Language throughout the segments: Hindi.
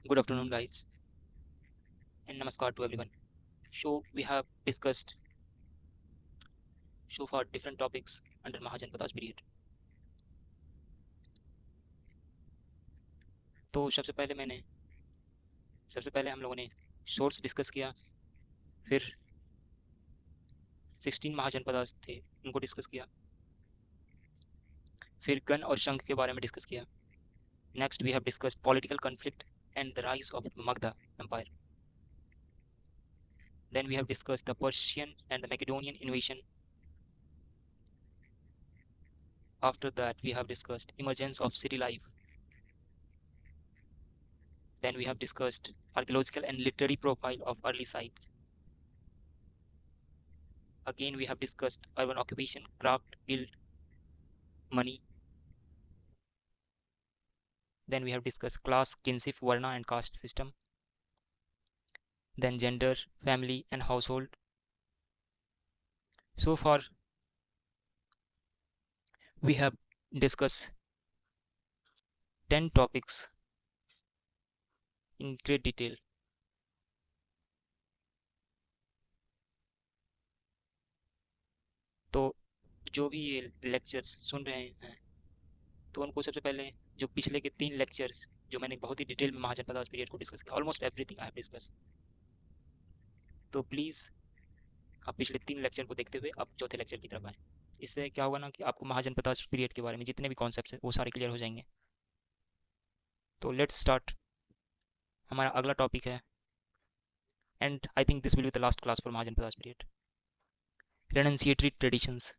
Good afternoon, guys, and namaskar to everyone. So we have discussed so far different topics under Mahajanpada's period. तो सबसे पहले हम लोगों ने सोर्स डिस्कस किया, फिर 16 महाजनपदास थे उनको डिस्कस किया, फिर गन और शंख के बारे में डिस्कस किया. Next we have discussed political conflict and the rise of Magadha empire. Then we have discussed the Persian and the Macedonian invasion. After that we have discussed emergence of city life. Then we have discussed archaeological and literary profile of early sites. Again we have discussed urban occupation, craft, guild, money. Then we have discussed class, kinship, varna and caste system. Then gender, family and household. So far we have discussed 10 topics in great detail. तो जो भी ये लेक्चर्स सुन रहे हैं तो उनको सबसे पहले जो पिछले के 3 लेक्चर्स जो मैंने बहुत ही डिटेल में महाजनपद पीरियड को डिस्कस किया, almost everything I have discuss, तो प्लीज़ आप पिछले 3 लेक्चर को देखते हुए अब चौथे लेक्चर की तरफ आए. इससे क्या होगा ना कि आपको महाजनपद पीरियड के बारे में जितने भी कॉन्सेप्ट्स हैं वो सारे क्लियर हो जाएंगे. तो लेट्स स्टार्ट. हमारा अगला टॉपिक है, and I think this will be the last class for Mahajanapada period, renunciatory traditions.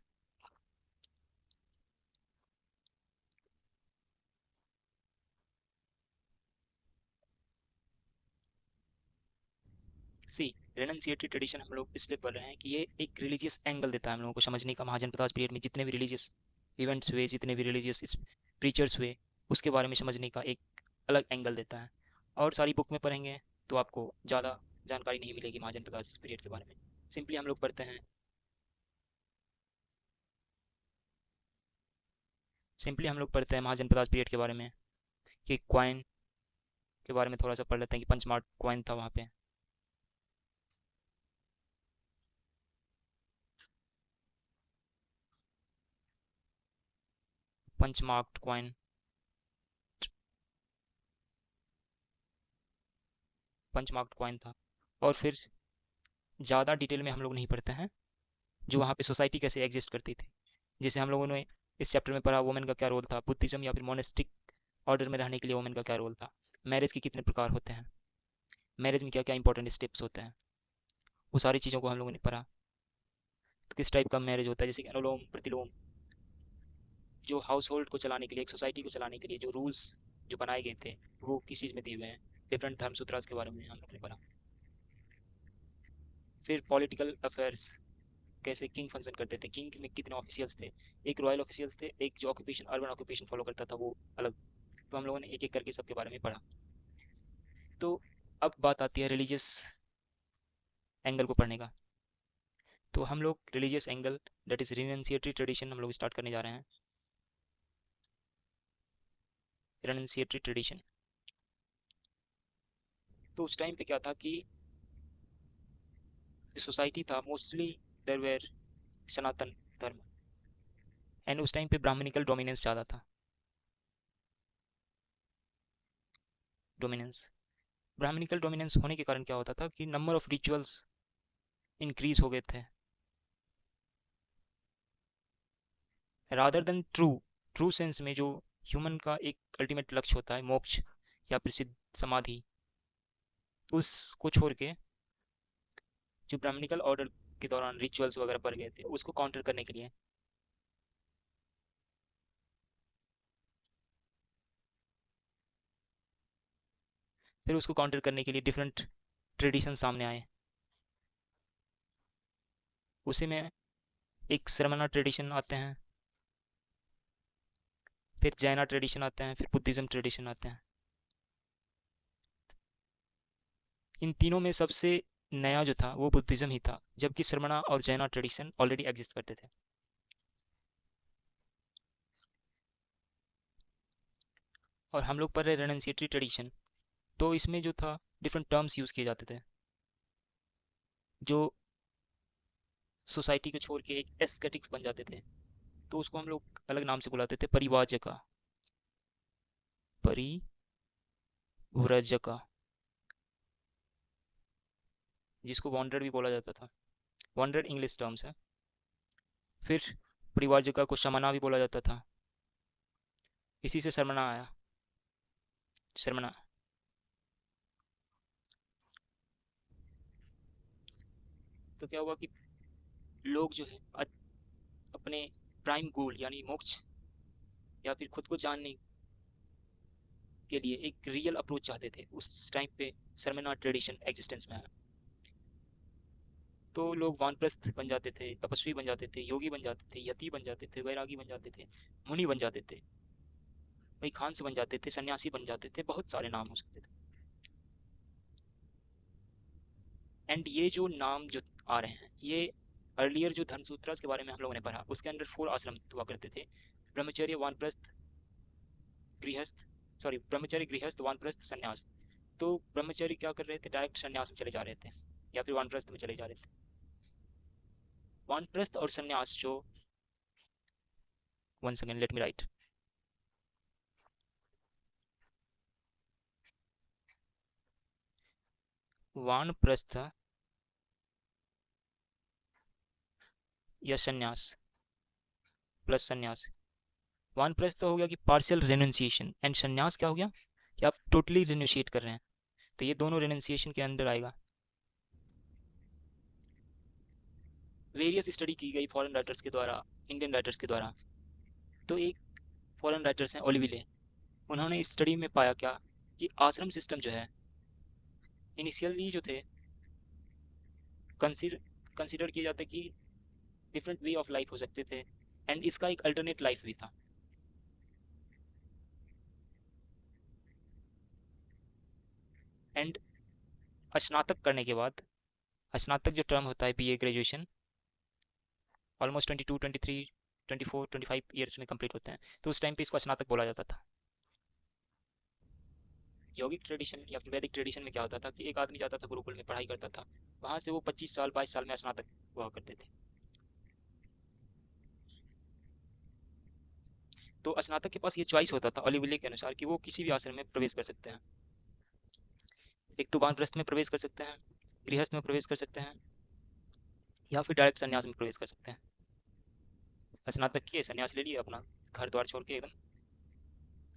See, renunciatory tradition हम लोग इसलिए पढ़ रहे हैं कि ये एक रिलीजियस एंगल देता है हम लोगों को समझने का. महाजनपद पीरियड में जितने भी रिलीजियस इवेंट्स हुए, जितने भी रिलीजियस प्रीचर्स हुए, उसके बारे में समझने का एक अलग एंगल देता है. और सारी बुक में पढ़ेंगे तो आपको ज़्यादा जानकारी नहीं मिलेगी महाजनपद पीरियड के बारे में. सिंपली हम लोग पढ़ते हैं, महाजनपद पीरियड के बारे में कि क्वाइन के बारे में थोड़ा सा पढ़ लेते हैं कि पंचमार्क क्वाइन था वहाँ पे. पंचमार्क क्वाइन, पंचमार्क क्वाइन था. और फिर ज़्यादा डिटेल में हम लोग नहीं पढ़ते हैं जो वहाँ पे सोसाइटी कैसे एग्जिस्ट करती थी. जैसे हम लोगों ने इस चैप्टर में पढ़ा वुमेन का क्या रोल था, बुद्धिज्म या फिर मोनेस्टिक ऑर्डर में रहने के लिए वुमेन का क्या रोल था, मैरिज के कितने प्रकार होते हैं, मैरिज में क्या क्या इंपॉर्टेंट स्टेप्स होते हैं, वो सारी चीज़ों को हम लोगों ने पढ़ा. तो किस टाइप का मैरिज होता है, जैसे कि अनुलोम प्रतिलोम, जो हाउस होल्ड को चलाने के लिए, एक सोसाइटी को चलाने के लिए जो रूल्स जो बनाए गए थे वो किस चीज़ में दिए हुए हैं, डिफरेंट धर्मसूत्रास के बारे में हम लोग ने पढ़ा. फिर पॉलिटिकल अफेयर्स, कैसे किंग फंक्शन करते थे, किंग में कितने ऑफिशियल्स थे, एक रॉयल ऑफिशियल्स थे, एक जो ऑक्यूपेशन अर्बन ऑक्यूपेशन फॉलो करता था वो अलग. तो हम लोगों ने एक एक करके सबके बारे में पढ़ा. तो अब बात आती है रिलीजियस एंगल को पढ़ने का. तो हम लोग religious angle, that is renunciatory tradition, हम लोग स्टार्ट करने जा रहे हैं. रिनंसिएटरी ट्रेडिशन, तो उस टाइम पे क्या था कि सोसाइटी था मोस्टली देयर वेर सनातन धर्म, एंड उस टाइम पे ब्राह्मणिकल डोमिनेंस ज़्यादा था. डोमिनेंस, ब्राह्मणिकल डोमिनेंस होने के कारण क्या होता था कि नंबर ऑफ रिचुअल्स इंक्रीज हो गए थे, rather than true. True sense में जो ह्यूमन का एक अल्टीमेट लक्ष्य होता है, मोक्ष या प्रसिद्ध समाधि, उसको छोड़ के जो ब्राह्मणिकल ऑर्डर के दौरान रिचुअल्स वगैरह बढ़ गए थे उसको काउंटर करने के लिए डिफरेंट ट्रेडिशन सामने आए. उसी में एक श्रमणा ट्रेडिशन आते हैं, फिर जैना ट्रेडिशन आते हैं, फिर बुद्धिज्म ट्रेडिशन आते हैं. इन तीनों में सबसे नया जो था वो बुद्धिज्म ही था, जबकि श्रमणा और जैना ट्रेडिशन ऑलरेडी एग्जिस्ट करते थे. और हम लोग पढ़ रहे रेनन्सिएटरी ट्रेडिशन. तो इसमें जो था डिफरेंट टर्म्स यूज़ किए जाते थे जो सोसाइटी को छोड़ के एक एस्थेटिक्स बन जाते थे, तो उसको हम लोग अलग नाम से बुलाते थे, परिवाजका, परिव्रजका, जिसको वॉन्डर भी बोला जाता था। वॉन्डर इंग्लिश टर्म्स है। फिर परिवारजका को शमना भी बोला जाता था, इसी से शर्मना आया, शर्मना। तो क्या हुआ कि लोग जो है अपने प्राइम गोल यानी मोक्ष या फिर खुद को जानने के लिए एक रियल अप्रोच चाहते थे। उस टाइम पे शर्मना ट्रेडिशन एग्जिस्टेंस में आया, तो लोग वानप्रस्थ बन जाते थे, तपस्वी बन जाते थे, योगी बन जाते थे, यति बन जाते थे, वैरागी बन जाते थे, मुनि बन जाते थे, वही खांस बन जाते थे, सन्यासी बन जाते थे, बहुत सारे नाम हो सकते थे। एंड ये जो नाम जो आ रहे हैं, ये अर्लियर जो धर्मसूत्रा के बारे में हम लोगों ने पढ़ा, उसके अंदर 4 आश्रम हुआ करते थे, ब्रह्मचर्य, वानप्रस्थ, गृहस्थ, सॉरी ब्रह्मचर्य, गृहस्थ, वानप्रस्थ, सन्यास। तो ब्रह्मचर्य क्या कर रहे थे, डायरेक्ट सन्यास में चले जा रहे थे या फिर वानप्रस्थ में चले जा रहे थे। वानप्रस्थ और सन्यास जो, one second let me right, वानप्रस्थ या सन्यास प्लस सन्यास, वानप्रस्थ तो हो गया कि पार्शियल रेनुंसिएशन, एंड सन्यास क्या हो गया कि आप टोटली रेनुशिएट कर रहे हैं, तो ये दोनों रेनुंसिएशन के अंदर आएगा। वेरियस स्टडी की गई फॉरेन राइटर्स के द्वारा, इंडियन राइटर्स के द्वारा। तो एक फॉरेन राइटर्स हैं ओलिविले, उन्होंने इस स्टडी में पाया क्या कि आश्रम सिस्टम जो है इनिशियली जो थे कंसिडर कंसिडर किए जाते कि डिफरेंट वे ऑफ लाइफ हो सकते थे, एंड इसका एक अल्टरनेट लाइफ भी था। एंड स्नातक करने के बाद, स्नातक जो टर्म होता है बीए ग्रेजुएशन, ऑलमोस्ट 22, 23, 24, 25 ईयर्स में कंप्लीट होते हैं, तो उस टाइम पे इसको स्नातक बोला जाता था। यौगिक ट्रेडिशन या फिर वैदिक ट्रेडिशन में क्या होता था कि एक आदमी जाता था गुरुकुल में, पढ़ाई करता था, वहां से वो 25 साल 22 साल में स्नातक हुआ करते थे। तो स्नातक के पास ये चॉइस होता था ओलिविले के अनुसार कि वो किसी भी आश्रम में प्रवेश कर सकते हैं। एक तो वानप्रस्थ में प्रवेश कर सकते हैं, गृहस्थ में प्रवेश कर सकते हैं, या फिर डायरेक्ट संन्यास में प्रवेश कर सकते हैं। स्नातक किए, संन्यास ले लिए, अपना घर द्वार छोड़ के एकदम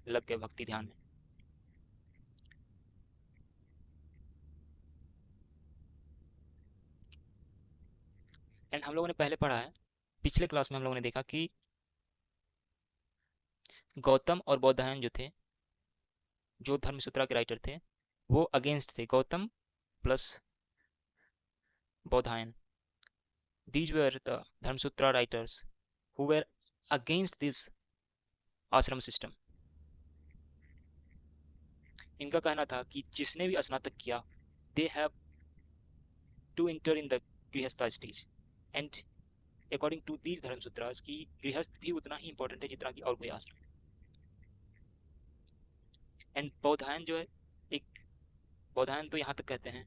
लग गए भक्ति ध्यान में। एंड हम लोगों ने पहले पढ़ा है, पिछले क्लास में हम लोगों ने देखा कि गौतम और बौधायन जो थे, जो धर्मसूत्रा के राइटर थे, वो अगेंस्ट थे, Gautam plus Baudhayana, these were the Dharmasutra writers who were against this ashram system. इनका कहना था कि जिसने भी स्नातक किया, they have to enter in the grihastha stage, and according to these Dharmasutras की गृहस्थ भी उतना ही इंपॉर्टेंट है जितना कि और कोई आश्रम। एंड बौधायन जो है, एक बौधायन तो यहाँ तक कहते हैं,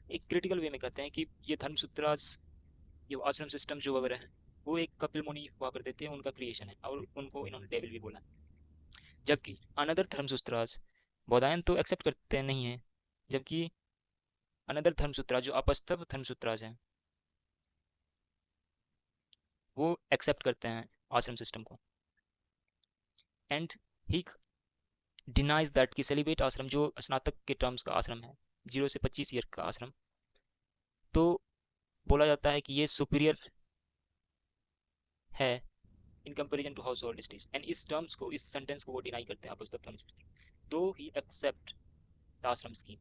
एक क्रिटिकल वे में कहते हैं कि ये धर्मसूत्रास, ये आश्रम सिस्टम जो वगैरह है, वो एक कपिल मुनि हुआ करते थे, उनका क्रिएशन है, और उनको इन्होंने डेविल भी बोला। जबकि अनदर धर्मसूत्रास, बौधायन तो एक्सेप्ट करते नहीं है, जबकि अनदर धर्मसूत्रा जो अपस्तव धर्मसूत्रास हैं, वो एक्सेप्ट करते हैं आश्रम सिस्टम को। एंड ही डिनाइज दैट कि सेलिब्रेट आश्रम जो स्नातक के टर्म्स का आश्रम है, 0 से 25 ईयर का आश्रम, तो बोला जाता है कि ये सुपीरियर है in comparison to household stage. And इस टर्म्स को, इस सेंटेंस को वो डिनाई करते हैं अपस्तव धर्मसूत्र, दो ही एक्सेप्ट द आश्रम scheme,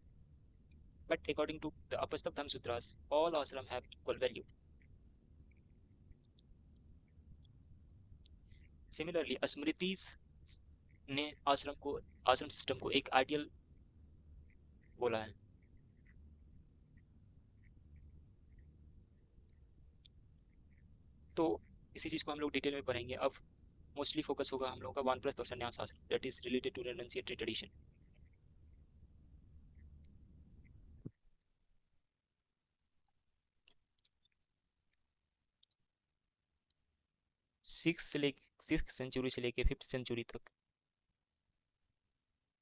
but according to the Apasthav Dhamma Sutras, all ashram have equal value. Similarly, Smritis ने आश्रम सिस्टम को एक आइडियल बोला है। तो इसी चीज को हम लोग डिटेल में पढ़ेंगे। अब मोस्टली फोकस होगा हम लोगों का वानप्रस्थ और sannyasa ashram, that is related to renunciatory tradition. Six century से लेके 5th सेंचुरी तक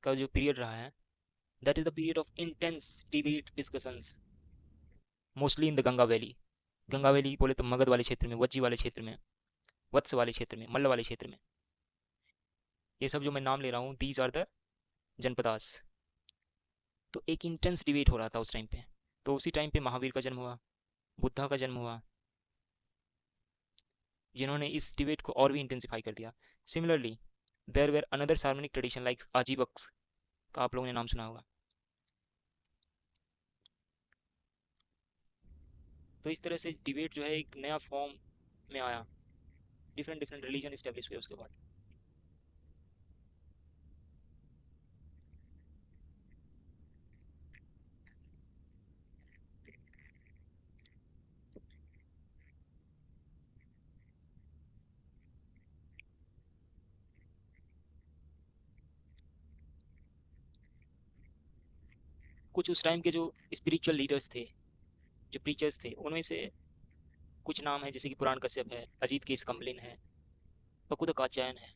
का जो पीरियड रहा है, that is the period of intense debate discussions, mostly in the Ganga valley बोले तो मगध वाले क्षेत्र में, वज्जी वाले क्षेत्र में, वत्स वाले क्षेत्र में, मल्ल वाले क्षेत्र में। ये सब जो मैं नाम ले रहा हूँ, दीज आर द जनपदास। तो एक इंटेंस डिबेट हो रहा था उस टाइम पे। तो उसी टाइम पे महावीर का जन्म हुआ, बुद्धा का जन्म हुआ, जिन्होंने इस डिबेट को और भी इंटेंसिफाई कर दिया। सिमिलरली देयर वेर अनदर सार्वनिक ट्रेडिशन लाइक आजीवक्स का आप लोगों ने नाम सुना होगा। तो इस तरह से डिबेट जो है एक नया फॉर्म में आया, डिफरेंट डिफरेंट रिलीजन इस्टेब्लिश हुए उसके बाद। कुछ उस टाइम के जो स्पिरिचुअल लीडर्स थे, जो प्रीचर्स थे, उनमें से कुछ नाम है जैसे कि पुराण कश्यप है, अजीत केश कम्बलिन है, पकुद कात्यायन है,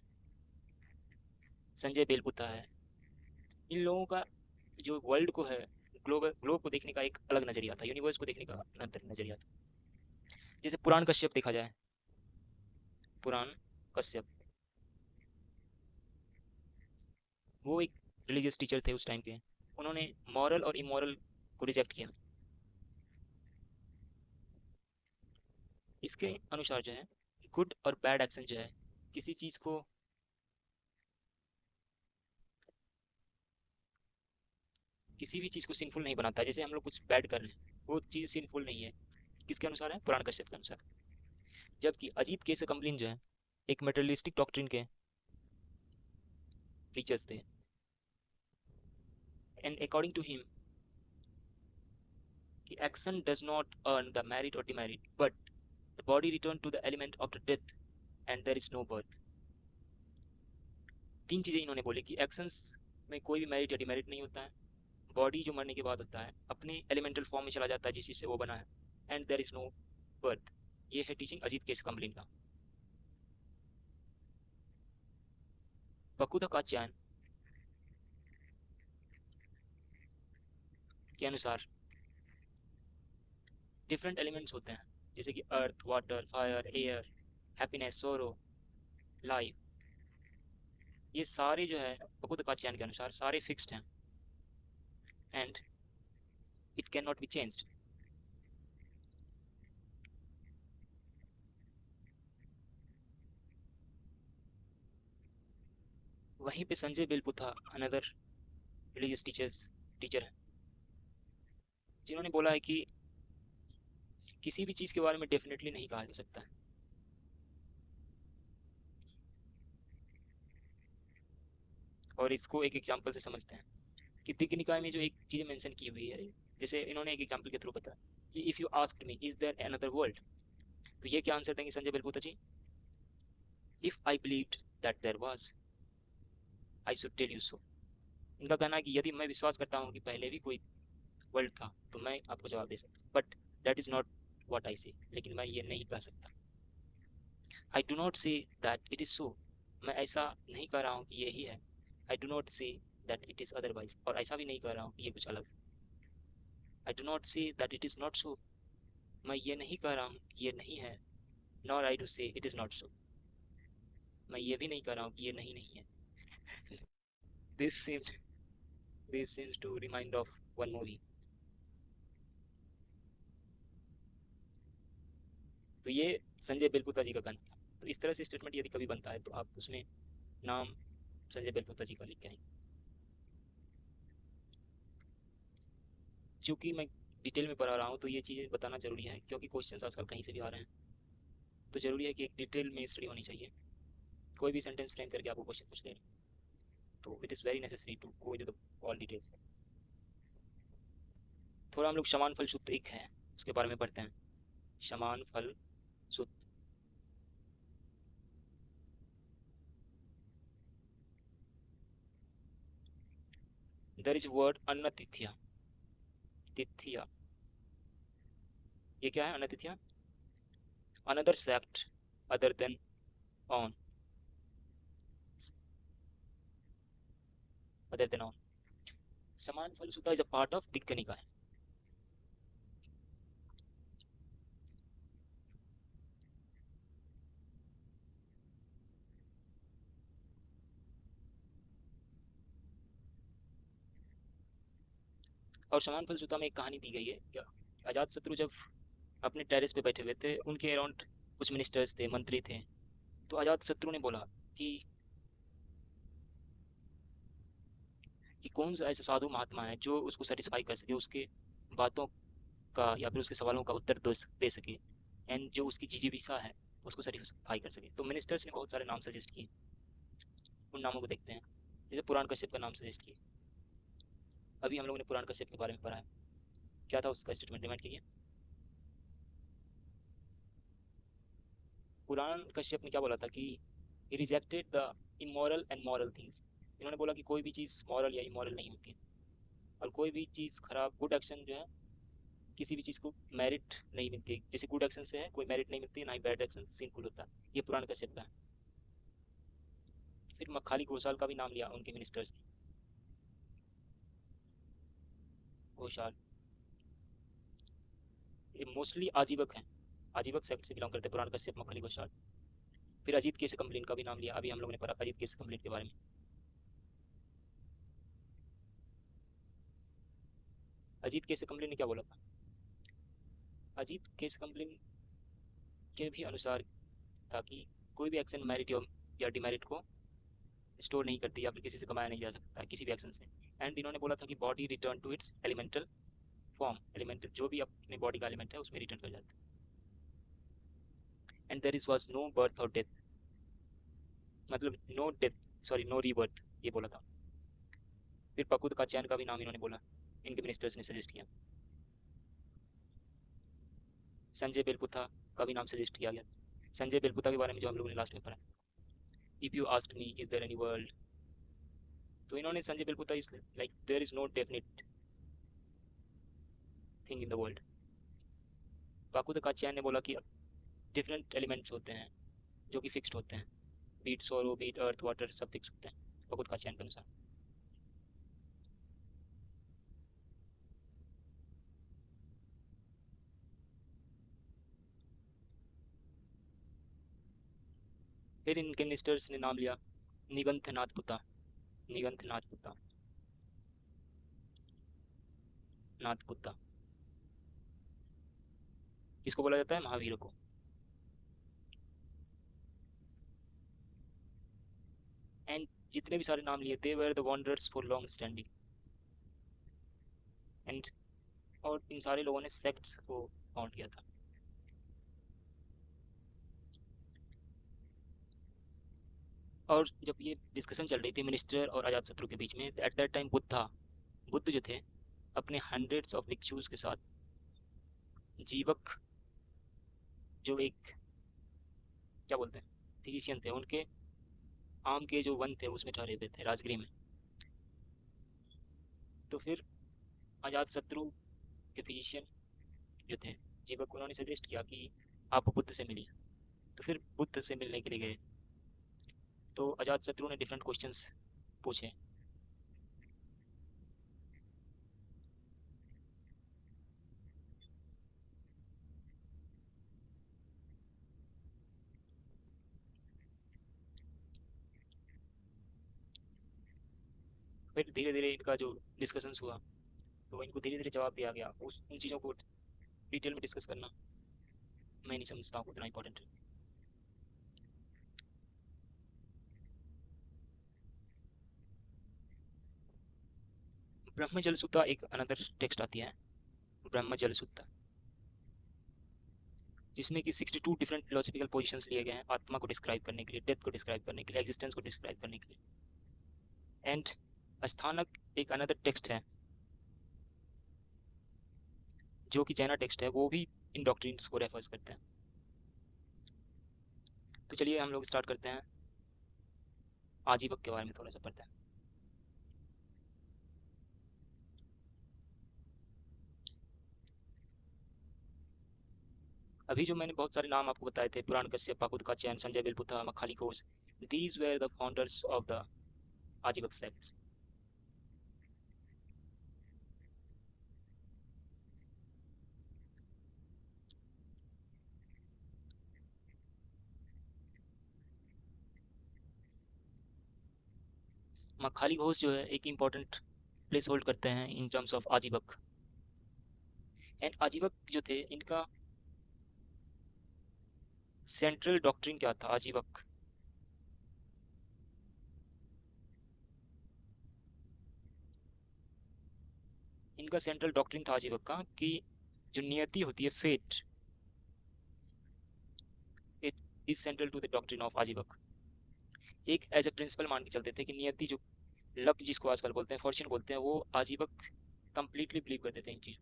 संजय बेलबुद्धा है। इन लोगों का जो वर्ल्ड को है, ग्लोब को देखने का एक अलग नजरिया था, यूनिवर्स को देखने का अलग नजरिया था। जैसे पुराण कश्यप देखा जाए, पुराण कश्यप वो एक रिलीजियस टीचर थे उस टाइम के। उन्होंने मॉरल और इमोरल को रिजेक्ट किया। इसके अनुसार जो है गुड और बैड एक्शन जो है, किसी चीज को, किसी भी चीज को सिंफुल नहीं बनाता। जैसे हम लोग कुछ बैड कर रहे हैं, वो चीज सिंफुल नहीं है। किसके अनुसार है? पुराण कश्यप के अनुसार। जबकि अजीत केस कम्बलिन जो है एक मेटेरियलिस्टिक डॉक्ट्रिन के प्रीचर्स थे, एंड अकॉर्डिंग टू हिम कि action does not earn the merit और demerit, but the body return to the element of the death and there is no birth. तीन चीजें इन्होंने बोली कि एक्शंस में कोई भी मेरिट या डिमेरिट नहीं होता है, बॉडी जो मरने के बाद होता है अपने एलिमेंटल फॉर्म में चला जाता है जिस चीज से वो बना है, and there is no birth. ये है टीचिंग अजीत केस कम्बलिन का। बकुदा कात्यायन के अनुसार डिफरेंट एलिमेंट्स होते हैं, जैसे कि अर्थ, वाटर, फायर, एयर, हैप्पीनेस, सोरो, लाइफ। ये सारे जो है बकुदा कात्यायन के अनुसार सारे फिक्स्ड हैं, and it can not be changed. वहीं पे संजय बेलबुथा अनदर रिलीजियस टीचर है, जिन्होंने बोला है कि किसी भी चीज के बारे में डेफिनेटली नहीं कहा जा सकता है। और इसको एक एग्जांपल से समझते हैं कि दिग्ग निकाय में जो एक चीज मेंशन की हुई है, जैसे इन्होंने एक एग्जांपल के थ्रू बताया कि if you asked me is there another world, तो ये क्या आंसर देंगे Sanjay Belbutha ji? If I believed that there was, I should tell you so. इनका कहना है कि यदि मैं विश्वास करता हूँ कि पहले भी कोई वर्ल्ड था तो मैं आपको जवाब दे सकता हूँ, but that is not what I से। लेकिन मैं ये नहीं कह सकता। I do not say that it is so. मैं ऐसा नहीं कह रहा हूँ कि यही है। I do not say that it is otherwise, और ऐसा भी नहीं कह रहा हूँ कि ये कुछ अलग है। I do not say that it is not so. मैं ये नहीं कह रहा हूँ कि ये नहीं है। नॉर आई डू से इट इज नॉट सो। मैं ये भी नहीं कह रहा हूँ कि ये नहीं नहीं है। This seems this seems to remind of one movie. तो ये संजय बेलपुता जी का कहना था। तो इस तरह से स्टेटमेंट यदि कभी बनता है तो आप उसमें नाम संजय बेलपुता जी का लिख के आएंगे। चूंकि मैं डिटेल में पढ़ा रहा हूँ तो ये चीज़ें बताना जरूरी है, क्योंकि क्वेश्चंस आजकल कहीं से भी आ रहे हैं। तो जरूरी है कि एक डिटेल में स्टडी होनी चाहिए। कोई भी सेंटेंस फ्रेम करके आपको क्वेश्चन पूछ ले, तो it is very necessary to go into the all details. थोड़ा हम लोग समान फल सूत्र एक है उसके बारे में पढ़ते हैं। समान फल सूत्र। देयर इज वर्ड अन्न तिथिया। तिथिया, ये क्या है? अन्न तिथिया, another sect other than on other than on. समान फल सुता is a part of दिक्क निकाय. और समान फल सुता में एक कहानी दी गई है क्या. अजात शत्रु जब अपने टेरेस पे बैठे हुए थे, उनके अराउंड कुछ मिनिस्टर्स थे, मंत्री थे. तो अजात शत्रु ने बोला कि कौन सा ऐसा साधु महात्मा है जो उसको सेटिस्फाई कर सके, उसके बातों का या फिर उसके सवालों का उत्तर दे सके, एंड जो उसकी जिजीविका है उसको सेटिस्फाई कर सके. तो मिनिस्टर्स ने बहुत सारे नाम सजेस्ट किए. उन नामों को देखते हैं. जैसे पुराण कश्यप का नाम सजेस्ट किए. अभी हम लोगों ने पुराण कश्यप के बारे में पढ़ा है. क्या था उसका स्टेटमेंट, डिमांड कीजिए. पुराण कश्यप ने क्या बोला था कि he rejected the immoral and moral things. इन्होंने बोला कि कोई भी चीज़ मॉरल या इमोरल नहीं होती है, और कोई भी चीज़ खराब, गुड एक्शन जो है, किसी भी चीज़ को मेरिट नहीं मिलती. जैसे गुड एक्शन से है कोई मेरिट नहीं मिलती, ना ही बैड एक्शन सिंपल होता है. ये पुराण कश्यप का है. फिर मखाली घोषाल का भी नाम लिया उनके मिनिस्टर्स ने. घोषाल ये मोस्टली आजीवक हैं, आजीवक सेक्ट से बिलोंग करते हैं. पुराण कश्यप, मखाली घोषाल. फिर अजीत केस कंप्लेन का भी नाम लिया. अभी हम लोगों ने पढ़ा अजीत केस कंप्लेन के बारे में. अजीत केस कंप्लेन ने क्या बोला था. अजीत केस कंप्लेन के भी अनुसार था कि कोई भी एक्शन मेरिट या डिमेरिट को स्टोर नहीं करती, या फिर किसी से कमाया नहीं जा सकता है किसी भी एक्शन से. एंड इन्होंने बोला था कि body return to its elemental form. Elemental जो भी अपने बॉडी का एलिमेंट है उसमें रिटर्न कर जाता है. And there is was no birth और डेथ, मतलब no death, sorry no rebirth, ये बोला था. फिर पकुद का चैन का भी नाम इन्होंने बोला, इनके मिनिस्टर्स ने सजेस्ट किया. संजय बेलपुथा का भी नाम सजेस्ट किया गया. संजय बेलपुथा के बारे में जो हम लोगों ने लास्ट में पढ़ा. If you asked me is there any world, तो इन्होंने Sanjay Belputha is like there is no definite thing in the world. पाकुद का चैन ने बोला कि डिफरेंट एलिमेंट्स होते हैं जो कि फिक्स्ड होते हैं. बीट सोरो, बीट अर्थ, वाटर, सब फिक्स होते हैं पाकुद का चैन के अनुसार. फिर इनके मिनिस्टर्स ने नाम लिया निगंथनाथ पुता. निगंथनाथ पुता, नाथ पुता. किसको बोला जाता है, महावीर को. एंड जितने भी सारे नाम लिए, they were the wonders for long standing. And और इन सारे लोगों ने सेक्ट्स को फाउंड किया था. और जब ये डिस्कशन चल रही थी मिनिस्टर और अजातशत्रु के बीच में, एट दैट टाइम बुद्ध जो थे, अपने हंड्रेड्स ऑफ भिक्षुज के साथ जीवक, जो एक क्या बोलते हैं फिजिशियन थे, उनके आम के जो वन थे उसमें ठहरे हुए थे, राजगृह में. तो फिर अजातशत्रु के फिजिशियन जो थे, जीवक, उन्होंने सजेस्ट किया कि आप बुद्ध से मिलिए. तो फिर बुद्ध से मिलने के लिए गए. तो अजातशत्रु ने डिफरेंट क्वेश्चंस पूछे. फिर धीरे धीरे इनका जो डिस्कशंस हुआ, तो इनको धीरे धीरे जवाब दिया गया. उन चीज़ों को डिटेल में डिस्कस करना मैं नहीं समझता हूँ उतना इंपॉर्टेंट है. ब्रह्मजल सूत्र एक अनदर टेक्स्ट आती है, ब्रह्मजल सूत्र, जिसमें कि 62 डिफरेंट फिलोसफिकल पोजीशंस लिए गए हैं आत्मा को डिस्क्राइब करने के लिए, डेथ को डिस्क्राइब करने के लिए, एग्जिस्टेंस को डिस्क्राइब करने के लिए. एंड अस्थानक एक अनदर टेक्स्ट है जो कि जैना टेक्स्ट है, वो भी इन डॉक्ट्रिन्स को रेफर्स करते हैं. तो चलिए हम लोग स्टार्ट करते हैं. आजीवक के बारे में थोड़ा सा पढ़ते हैं. अभी जो मैंने बहुत सारे नाम आपको बताए थे, Purana Kashyap, Pakudkacharya, Sanjay Belputha, Makhali Ghosh, these were the founders of the Ajivaka sect. Makhali Ghosh जो है एक इम्पॉर्टेंट प्लेस होल्ड करते हैं in terms of Ajivaka. And Ajivaka जो थे, इनका सेंट्रल डॉक्ट्रिन क्या था आजीवक? इनका सेंट्रल डॉक्ट्रिन था आजीवक का कि जो नियति होती है, fate, it is central to the doctrine of Ajivaka. एक एज ए प्रिंसिपल मान के चलते थे कि नियति, जो लक जिसको आजकल बोलते हैं, फॉर्च्यून बोलते हैं, वो आजीवक कंप्लीटली बिलीव करते थे इन चीज।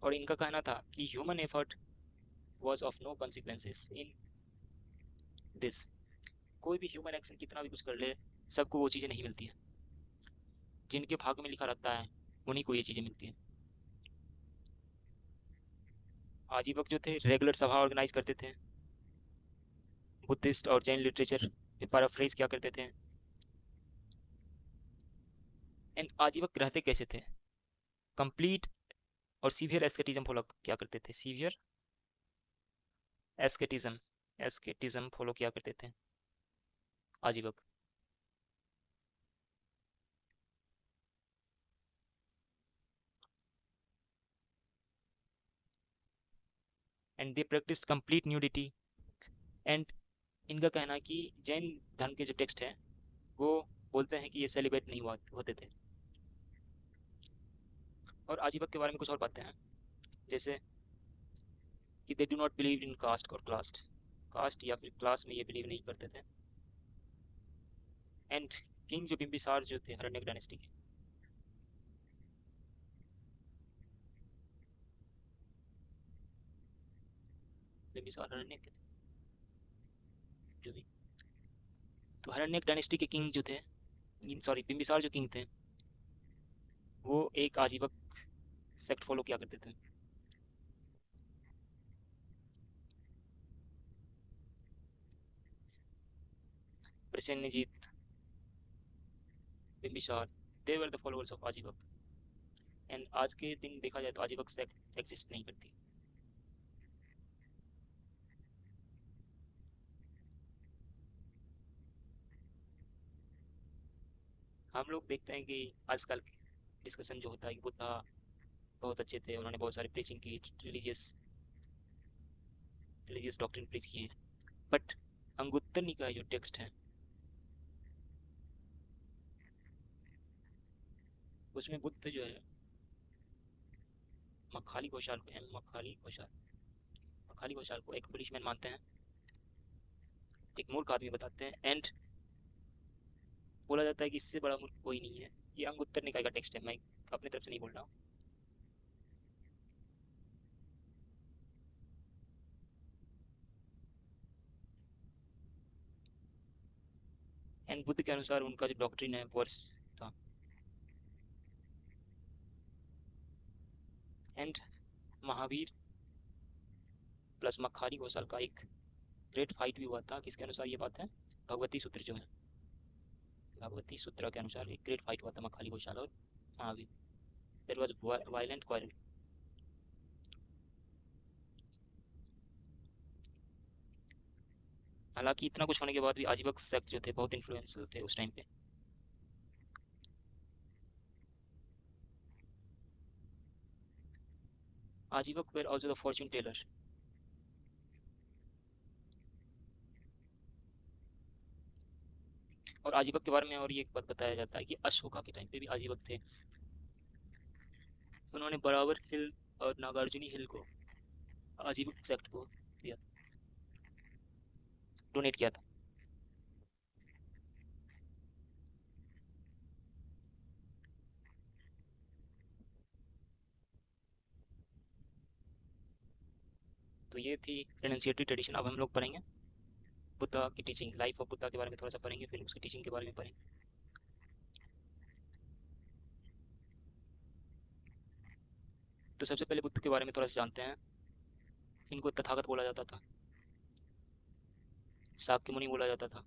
और इनका कहना था कि human effort was of no consequences in this. कोई भी ह्यूमन एक्शन कितना भी कुछ कर ले, सबको वो चीज़ें नहीं मिलती हैं। जिनके भाग्य में लिखा रहता है उन्हीं को ये चीज़ें मिलती हैं। आजीवक जो थे रेगुलर सभा ऑर्गेनाइज करते थे, बुद्धिस्ट और जैन लिटरेचर पे पैराफ्रेज क्या करते थे। एंड आजीवक रहते कैसे थे? कंप्लीट और सीवियर एस्केटिज्म फॉलो क्या करते थे? सीवियर एस्केटिज्म, एस्केटिज्म फॉलो क्या करते थे Ajivaka. And they practice complete nudity. And इनका कहना है कि जैन धर्म के जो टेक्स्ट हैं वो बोलते हैं कि ये सेलिब्रेट नहीं होते थे। और आजीवक के बारे में कुछ और बातें हैं, जैसे कि they do not believe in caste और क्लास्ट, कास्ट या फिर क्लास में ये बिलीव नहीं करते थे। एंड किंग जो बिम्बिसार जो थे हरण्यक डायनेस्टी के, बिम्बिसार हरण्यक के थे जो भी, तो हरण्यक डायनेस्टी के किंग जो थे, सॉरी बिम्बिसार जो किंग थे, वो एक आजीवक सेक्ट फॉलो किया करते थे। Prasenjit, Bimbisara, they were the followers of Ajivaka. And आज के दिन देखा जाए तो आजीवक सेक्ट एग्जिस्ट नहीं करती। हम लोग देखते हैं कि आजकल डिस्कशन जो होता है कि बुद्धा बहुत अच्छे थे, उन्होंने बहुत सारी प्रीचिंग की, रिलीजियस रिलीजियस डॉक्ट्रिन प्रीच किए हैं, बट अंगुत्तर निकाय जो टेक्स्ट है उसमें बुद्ध जो है मखाली घोषाल को, मखाली घोषाल को एक पुलिसमैन मानते हैं, एक मूर्ख आदमी बताते हैं। एंड बोला जाता है कि इससे बड़ा मूर्ख कोई नहीं है। ये अंगुत्तर निकाय का टेक्स्ट है, मैं अपनी तरफ से नहीं बोल रहा हूँ। एंड बुद्ध के अनुसार उनका जो डॉक्ट्रिन है वर्स था। एंड महावीर प्लस मखारी घोषाल का एक ग्रेट फाइट भी हुआ था, किसके अनुसार ये बात है? भगवती सूत्र जो है, भगवती सूत्र के अनुसार एक ग्रेट फाइट हुआ था मखाली घोषाल और Mahavir. There was violent quarrel. हालांकि इतना कुछ होने के बाद भी आजीवक सेक्ट जो थे बहुत इन्फ्लुएंशियल थे उस टाइम पे। Ajivaka were also the fortune teller. और आजीवक के बारे में और ये एक बात बताया जाता है कि अशोका के टाइम पे भी आजीवक थे। उन्होंने बराबर हिल और नागार्जुनी हिल को आजीवक सेक्ट को दिया था, डोनेट किया था। तो ये थी रेनेंशिएटरी ट्रेडिशन। अब हम लोग पढ़ेंगे बुद्धा की टीचिंग, लाइफ ऑफ बुद्धा के बारे में थोड़ा सा पढ़ेंगे, फिर उसकी टीचिंग के बारे में पढ़ेंगे। तो सबसे पहले बुद्ध के बारे में थोड़ा सा जानते हैं। इनको तथागत बोला जाता था, शाक्य मुनि बोला जाता था।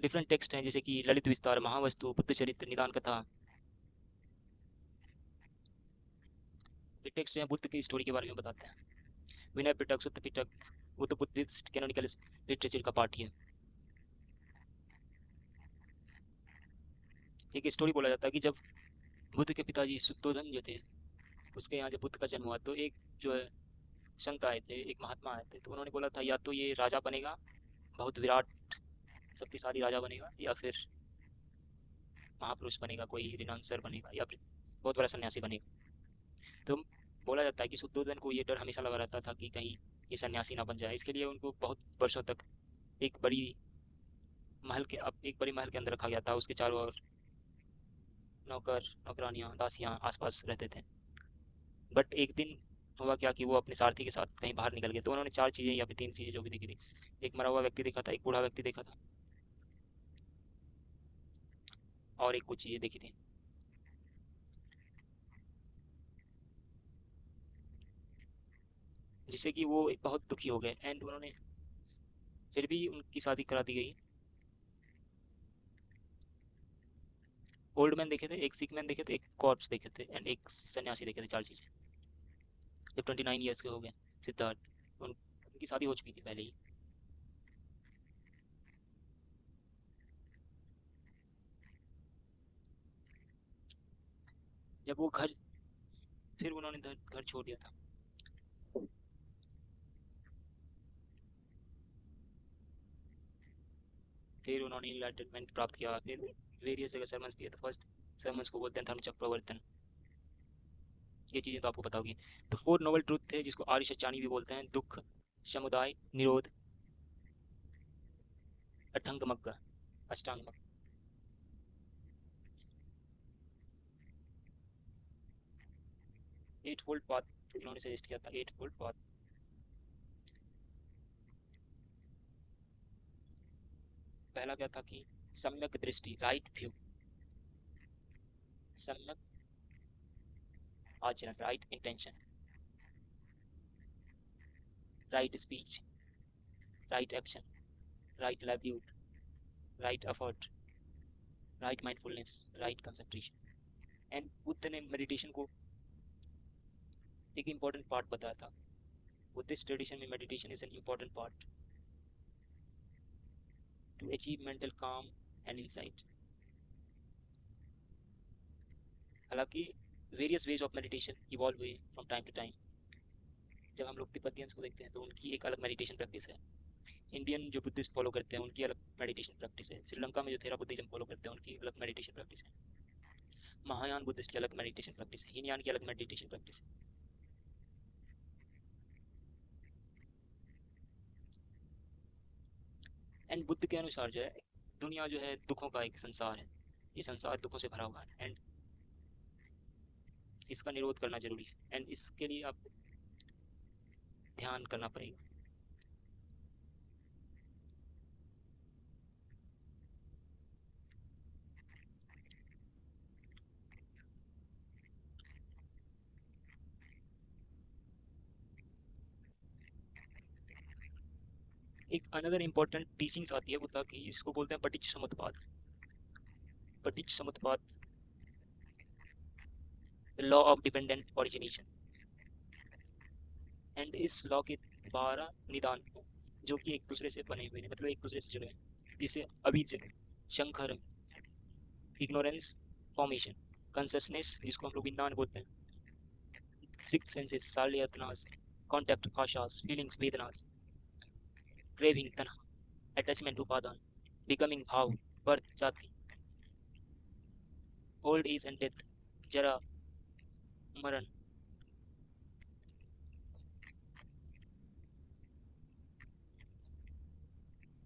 डिफरेंट टेक्स्ट हैं जैसे कि ललित विस्तार, महावस्तु, बुद्ध चरित्र, निदान कथा। ये टेक्स्ट जो है बुद्ध की स्टोरी के बारे में बताते हैं। विनय पिटक, सुत्त पिटक, वो तो बुद्धिस्ट कैनोनिकल लिटरेचर का पार्ट ही है। एक स्टोरी बोला जाता है कि जब बुद्ध के पिताजी शुद्धोधन जो थे, उसके यहाँ जब बुद्ध का जन्म हुआ तो एक जो है संत आए थे, एक महात्मा आए थे, तो उन्होंने बोला था या तो ये राजा बनेगा, बहुत विराट शक्तिशाली राजा बनेगा, या फिर महापुरुष बनेगा, कोई रिनाउंसर बनेगा, या फिर बहुत बड़ा सन्यासी बनेगा। तो बोला जाता है कि शुद्धोधन को ये डर हमेशा लगा रहता था कि कहीं ये सन्यासी ना बन जाए, इसके लिए उनको बहुत वर्षों तक एक बड़ी एक बड़ी महल के अंदर रखा गया था। उसके चारों ओर नौकर नौकरानियाँ दासियाँ आसपास रहते थे। बट एक दिन हुआ क्या कि वो अपने सारथी के साथ कहीं बाहर निकल गए, तो उन्होंने चार चीज़ें या फिर तीन चीज़ें जो भी देखी थी। एक मरा हुआ व्यक्ति देखा था, एक बूढ़ा व्यक्ति देखा था, और एक कुछ चीज़ें देखी थी। जिससे कि वो बहुत दुखी हो गए, एंड उन्होंने फिर भी उनकी शादी करा दी गई। ओल्ड मैन देखे थे, एक सिक मैन देखे थे, एक कॉर्प्स देखे थे, एंड एक सन्यासी देखे थे। चार चीज़ें। जब 29 ईयर्स के हो गए सिद्धार्थ, उनकी शादी हो चुकी थी पहले ही। जब वो घर फिर उन्होंने घर छोड़ दिया था। फिर उन्होंने इनलाइटनमेंट प्राप्त किया, फिर वेरियस जगह सरमन्स दिए। तो फर्स्ट सरमन्स को बोलते हैं धर्म चक्र प्रवर्तन। ये चीज़ें तो आपको पता होगी। तो फोर नोबल ट्रूथ थे जिसको आर्य सच्चानी भी बोलते हैं: दुख, समुदाय, निरोध, अठंगमग्ग, अष्टांगमग्ग। एट फोल्ड पाथ इन्होंने सजेस्ट किया था, एट फोल्ड पाथ। पहला क्या था कि सम्यक दृष्टि, राइट व्यू, सम्यक आचरण, right intention, right speech, right action, right livelihood, right effort, right mindfulness, right concentration. And Buddha ने मेडिटेशन को एक इम्पॉर्टेंट पार्ट बताया था। बुद्धिस्ट ट्रेडिशन में meditation is an important part two achieve mental काम एंड इंसाइट। हालांकि various ways of meditation evolve हुए फ्रॉम टाइम टू टाइम। जब हम लोग तिब्बतियंस को देखते हैं तो उनकी एक अलग मेडिटेशन प्रैक्टिस है। इंडियन जो बुद्धिस्ट फॉलो करते हैं उनकी अलग मेडिटेशन प्रैक्टिस है। श्रीलंका में जो थेरा बुद्धिज्म फॉलो करते हैं उनकी अलग मेडिटेशन प्रैक्टिस है। महायान बुद्धिस्ट की अलग मेडिटेशन प्रैक्टिस है। हीनयान की अलग मेडिटेशन प्रैक्टिस है। एंड बुद्ध के अनुसार जो है दुनिया जो है दुखों का एक संसार है। ये संसार दुखों से भरा हुआ है, एंड इसका निरोध करना जरूरी है। एंड इसके लिए आप ध्यान करना पड़ेगा। एक अनदर इम्पोर्टेंट टीचिंग्स आती है बुद्धा की, इसको बोलते हैं Paticca Samuppada. Paticca Samuppada, the law of dependent origination. And इस लॉ के 12 निदान हैं जो कि एक दूसरे से बने हुए हैं, मतलब एक दूसरे से जुड़े हैं। जिसे avijja, sankhara, ignorance, formation, consciousness जिसको हम लोग विज्ञान बोलते हैं, सिक्स सेंसेस, सालियतनास, कॉन्टैक्ट, आशास, feelings, vedanas, craving, tanha, attachment, upadana, becoming, bhava, birth, jati, old age and death, jara, marana.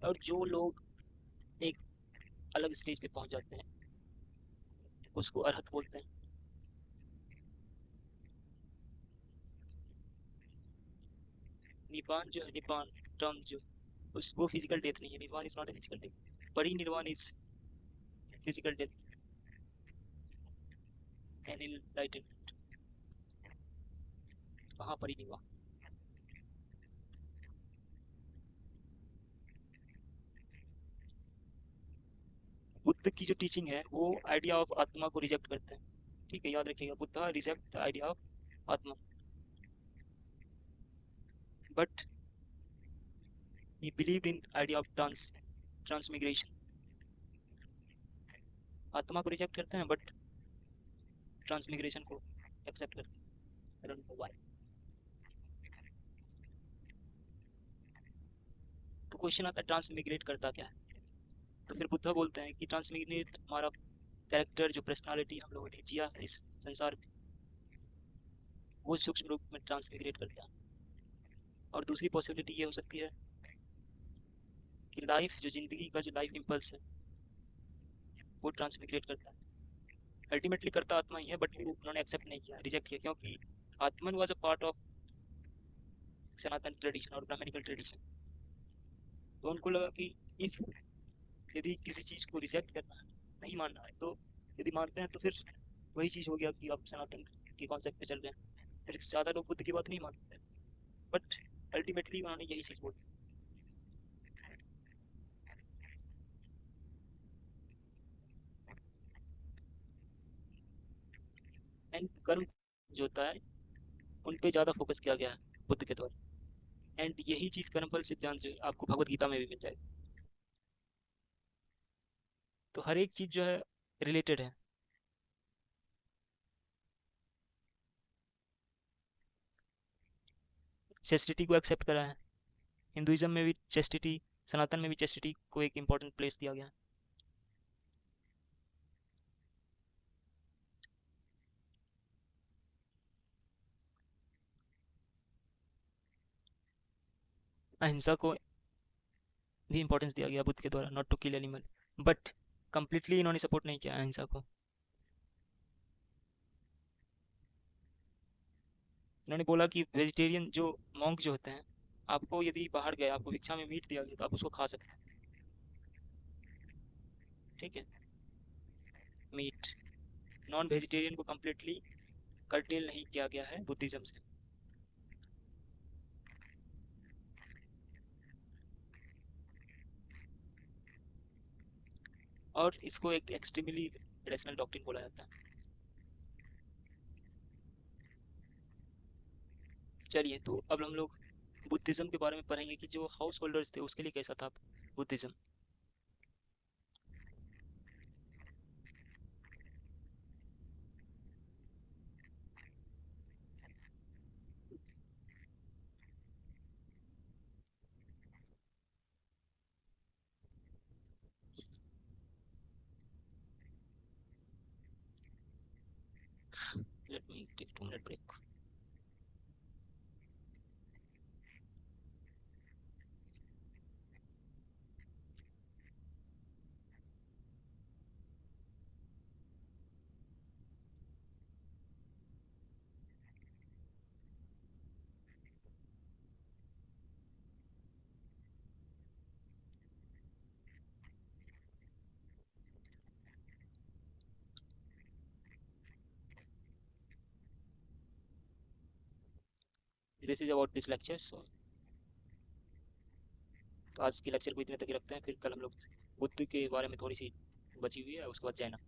और जो लोग एक अलग स्टेज पे पहुंच जाते हैं उसको अरहत बोलते हैं। निपान जो है, निपान टर्म जो उस वो फिजिकल डेथ नहीं है। Nibbana is not a physical death. Parinirvana is physical death. Enlightenment वहाँ पर ही नहीं हुआ। बुद्ध की जो टीचिंग है वो आइडिया ऑफ आत्मा को रिजेक्ट करते हैं। ठीक है, याद रखिएगा, Buddha reject the idea of आत्मा, but he believed in idea of transmigration। आत्मा को रिजेक्ट करते हैं बट ट्रांसमिग्रेशन को एक्सेप्ट करते हैं। I don't know why। तो क्वेश्चन आता है ट्रांसमिग्रेट करता क्या है। तो फिर बुद्धा बोलते हैं कि ट्रांसमिग्रेट हमारा कैरेक्टर, जो पर्सनालिटी हम लोगों ने जिया है इस संसार में, वो सूक्ष्म रूप में ट्रांसमिग्रेट करता है। और दूसरी पॉसिबिलिटी ये हो सकती है कि लाइफ, जो जिंदगी का जो लाइफ इम्पल्स है, वो ट्रांसमिग्रेट करता है। अल्टीमेटली करता आत्मा ही है, बट उन्होंने एक्सेप्ट नहीं किया, रिजेक्ट किया, क्योंकि आत्मन was a part of Sanatan tradition और ब्राह्मणिकल ट्रेडिशन। तो उनको लगा कि इफ यदि किसी चीज़ को रिजेक्ट करना है, नहीं मानना है, तो यदि मानते हैं तो फिर वही चीज़ हो गया कि आप सनातन के कॉन्सेप्ट पे चल रहे हैं। फिर ज़्यादा लोग बुद्ध की बात नहीं मानते, बट अल्टीमेटली उन्होंने यही चीज़ बोली। एंड कर्म जो होता है उन पे ज़्यादा फोकस किया गया है बुद्ध के द्वारा। एंड यही चीज़ कर्मफल सिद्धांत जो है आपको भगवत गीता में भी मिल जाएगी। तो हर एक चीज़ जो है रिलेटेड है। चेस्टिटी को एक्सेप्ट करा है, हिंदुइज्म में भी चेस्टिटी, सनातन में भी चेस्टिटी को एक इम्पोर्टेंट प्लेस दिया गया है। अहिंसा को भी इंपॉर्टेंस दिया गया बुद्ध के द्वारा, not to kill animal, but completely इन्होंने सपोर्ट नहीं किया अहिंसा को। इन्होंने बोला कि वेजिटेरियन जो मॉन्क जो होते हैं, आपको यदि बाहर गए, आपको भिक्षा में मीट दिया गया, तो आप उसको खा सकते हैं। ठीक है, मीट। नॉन वेजिटेरियन को कम्प्लीटली कर्टेल नहीं किया गया है बुद्धिज्म से। और इसको एक एक्सट्रीमली रेशनल डॉक्ट्रिन बोला जाता है। चलिए, तो अब हम लोग बुद्धिज्म के बारे में पढ़ेंगे कि जो हाउस होल्डर्स थे उसके लिए कैसा था Buddhism. Let me take 2 minute break. This is about this lecture. So तो आज के लेक्चर को इतने तक ही रखते हैं, फिर कल हम लोग बुद्ध के बारे में थोड़ी सी बची हुई है, उसके बाद जैना,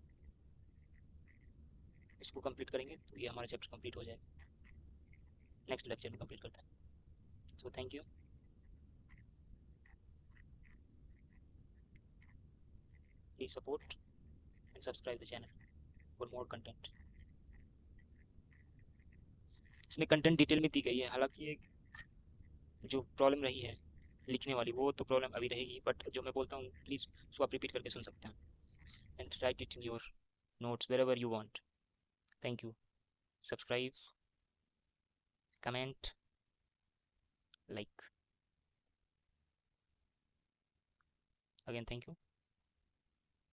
इसको कंप्लीट करेंगे तो ये हमारा चैप्टर कंप्लीट हो जाएगा। नेक्स्ट लेक्चर में कंप्लीट करते हैं। So thank you. Please support and subscribe the channel for more content. इसमें कंटेंट डिटेल में दी गई है, हालांकि ये जो प्रॉब्लम रही है लिखने वाली, वो तो प्रॉब्लम अभी रहेगी, बट जो मैं बोलता हूँ प्लीज़ उसको आप रिपीट करके सुन सकते हैं and write it in your notes wherever you want. Thank you. Subscribe, comment, like. Again thank you.